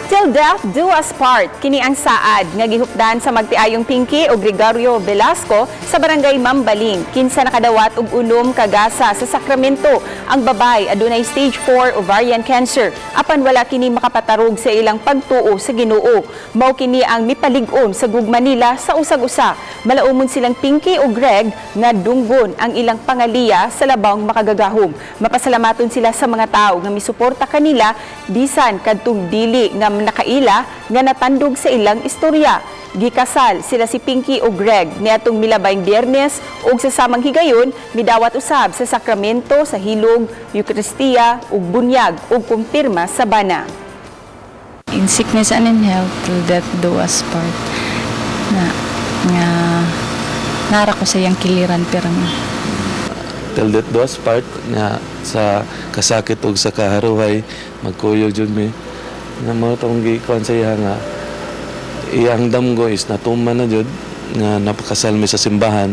Till death do us part, kini ang saad nga gihupdan sa magtiayong Pinky o Gregorio Velasco sa barangay Mambaling. Kinsa nakadawat og unom kagasa sa Sacramento. Ang babay adunay stage 4 ovarian cancer. Apan wala kini makapatarog sa ilang pagtuo sa Ginoo. Mao kini ang mipalig-on sa gugma nila sa usag-usa. Malaumon silang Pinky o Greg nga dunggon ang ilang pangaliya sa labang makagagahom. Mapasalamaton sila sa mga tao nga misuporta kanila bisan kadtong dili nga nakaila nga natandog sa ilang istorya. Gikasal sila si Pinky o Greg niadtong milabayng Biyernes ug sa samang higayon midawat usab sa sakramento sa hilog, Eucharistia ug bunyag ug kumpirma sa bana. In sickness and in health till death do us part. Nga nara ko sa iyang kiliran pirang Till death do us part nga sa kasakit ug sa kaharuhay magkuyog jud mi nga mo tong gikuan sa iya nga iyang damgo is natuman na jud nga napakasal mi sa simbahan